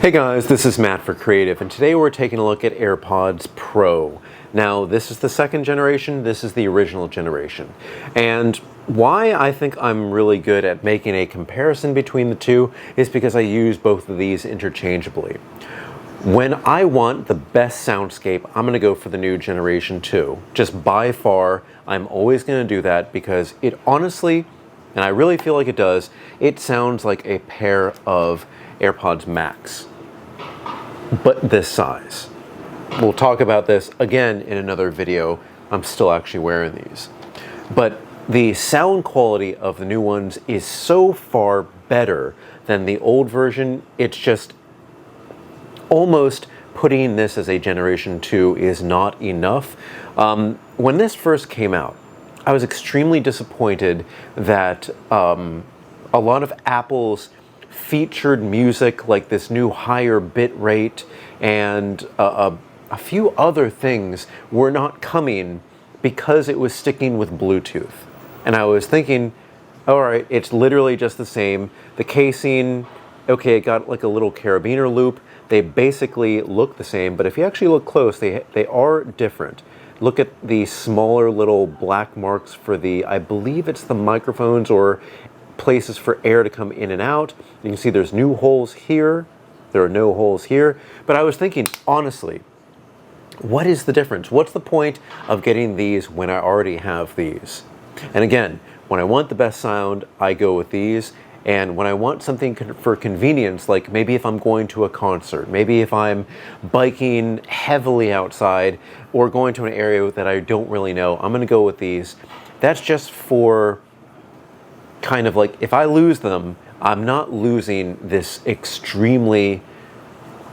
Hey guys, this is Matt for Creative, and today we're taking a look at AirPods Pro. Now, this is the second generation, this is the original generation. And why I think I'm really good at making a comparison between the two is because I use both of these interchangeably. When I want the best soundscape, I'm going to go for the new Generation 2. Just by far, I'm always going to do that because it honestly, and I really feel like it does, it sounds like a pair of AirPods Max, but this size. We'll talk about this again in another video. I'm still actually wearing these. But the sound quality of the new ones is so far better than the old version. It's just almost putting this as a Generation 2 is not enough. When this first came out, I was extremely disappointed that a lot of Apple's featured music, like this new higher bit rate and a few other things, were not coming because it was sticking with Bluetooth. And I was thinking, all right, it's literally just the same. The casing, okay, it got like a little carabiner loop. They basically look the same, but if you actually look close, they are different. Look at the smaller little black marks for the, I believe it's the microphones or places for air to come in and out. You can see there's new holes here. There are no holes here. But I was thinking, honestly, what is the difference? What's the point of getting these when I already have these? And again, when I want the best sound, I go with these. And when I want something for convenience, like maybe if I'm going to a concert, maybe if I'm biking heavily outside or going to an area that I don't really know, I'm going to go with these. That's just for kind of like, if I lose them, I'm not losing this extremely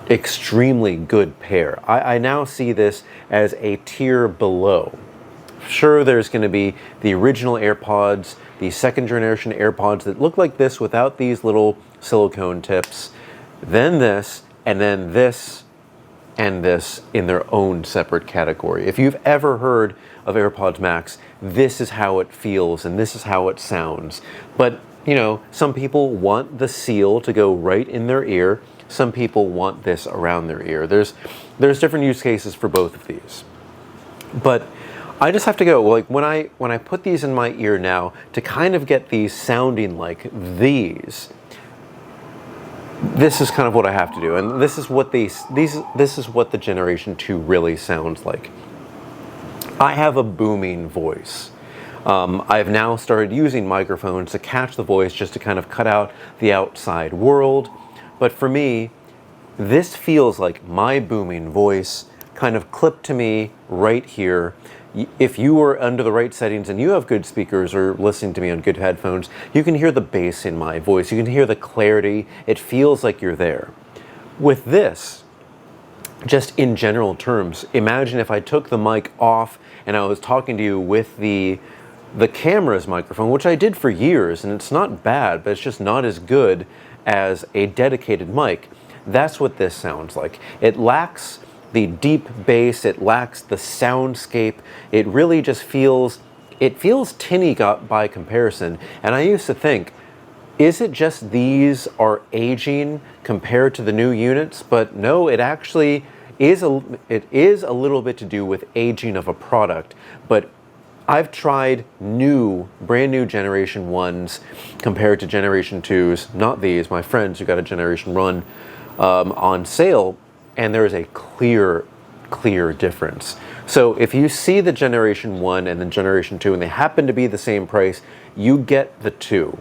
good pair. I now see this as a tier below. Sure, there's going to be the original AirPods, the second generation AirPods that look like this without these little silicone tips, then this, and then this and this in their own separate category. If you've ever heard of AirPods Max, this is how it feels and this is how it sounds. But, you know, some people want the seal to go right in their ear. Some people want this around their ear. There's different use cases for both of these. But I just have to go, like when I put these in my ear now, to kind of get these sounding like these, this is kind of what I have to do. And this is what this is what the Generation 2 really sounds like. I have a booming voice. I've now started using microphones to catch the voice just to kind of cut out the outside world. But for me, this feels like my booming voice kind of clipped to me right here. If you were under the right settings and you have good speakers or listening to me on good headphones, you can hear the bass in my voice. You can hear the clarity. It feels like you're there. With this, just in general terms, imagine if I took the mic off and I was talking to you with the camera's microphone, which I did for years, and it's not bad, but it's just not as good as a dedicated mic. That's what this sounds like. It lacks the deep bass, it lacks the soundscape. It really just feels tinny by comparison. And I used to think, is it just these are aging compared to the new units? But no, it actually is a little bit to do with aging of a product. But I've tried brand new Generation 1s compared to Generation 2s, not these, my friends who got a Generation 1 on sale, and there is a clear difference. So if you see the Generation 1 and the Generation 2 and they happen to be the same price, you get the two.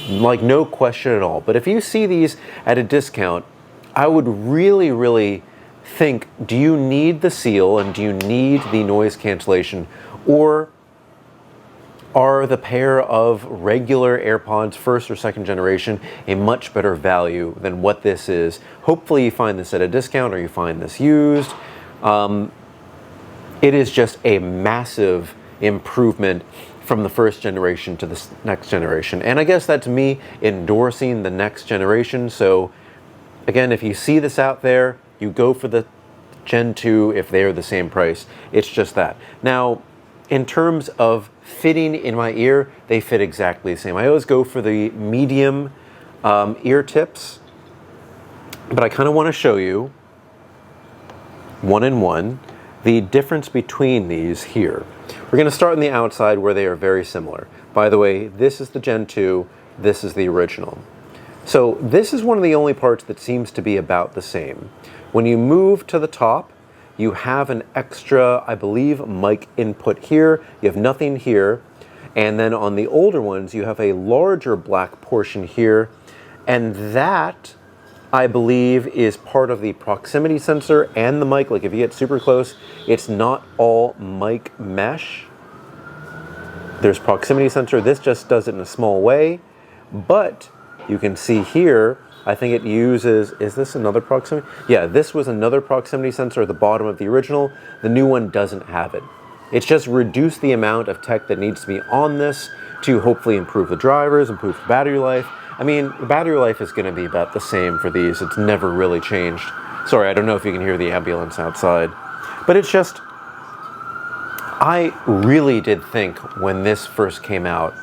Like, no question at all. But if you see these at a discount, I would really think, do you need the seal and do you need the noise cancellation? Or are the pair of regular AirPods first or second generation a much better value than what this is? Hopefully you find this at a discount or you find this used. It is just a massive improvement from the first generation to the next generation. And I guess that's me endorsing the next generation. So again, if you see this out there, you go for the Gen 2 if they're the same price. It's just that. Now, in terms of fitting in my ear, they fit exactly the same. I always go for the medium ear tips. But I kind of want to show you one in one the difference between these here. We're going to start on the outside where they are very similar. By the way, this is the Gen 2, this is the original. So this is one of the only parts that seems to be about the same. When you move to the top, you have an extra, I believe, mic input here. You have nothing here. And then on the older ones, you have a larger black portion here. And that, I believe, is part of the proximity sensor and the mic. Like if you get super close, it's not all mic mesh. There's proximity sensor. This just does it in a small way. But you can see here, I think it uses, is this another proximity? Yeah, this was another proximity sensor at the bottom of the original. The new one doesn't have it. It's just reduced the amount of tech that needs to be on this to hopefully improve the drivers, improve the battery life. I mean, the battery life is going to be about the same for these. It's never really changed. Sorry, I don't know if you can hear the ambulance outside. But it's just, I really did think when this first came out,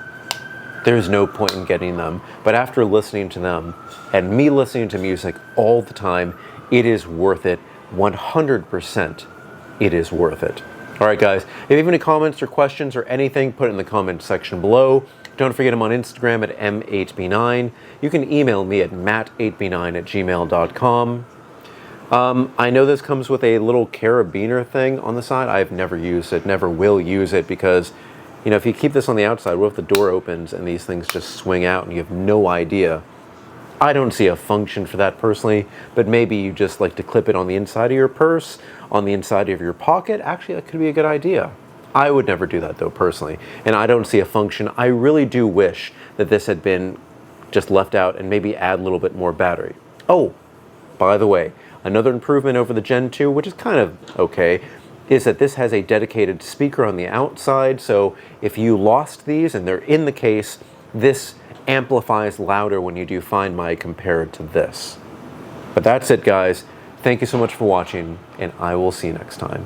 there's no point in getting them. But after listening to them and me listening to music all the time, it is worth it. 100% it is worth it. All right, guys, if you have any comments or questions or anything, put it in the comment section below. Don't forget I'm on Instagram at m8b9. You can email me at matt8b9@gmail.com. I know this comes with a little carabiner thing on the side. I've never used it, never will use it, because you know, if you keep this on the outside, what if the door opens and these things just swing out and you have no idea? I don't see a function for that personally, but maybe you just like to clip it on the inside of your purse, on the inside of your pocket. Actually, that could be a good idea. I would never do that though, personally, and I don't see a function. I really do wish that this had been just left out and maybe add a little bit more battery. Oh, by the way, another improvement over the Gen 2, which is kind of okay, is that this has a dedicated speaker on the outside, so if you lost these and they're in the case, this amplifies louder when you do Find My compared to this. But that's it, guys. Thank you so much for watching, and I will see you next time.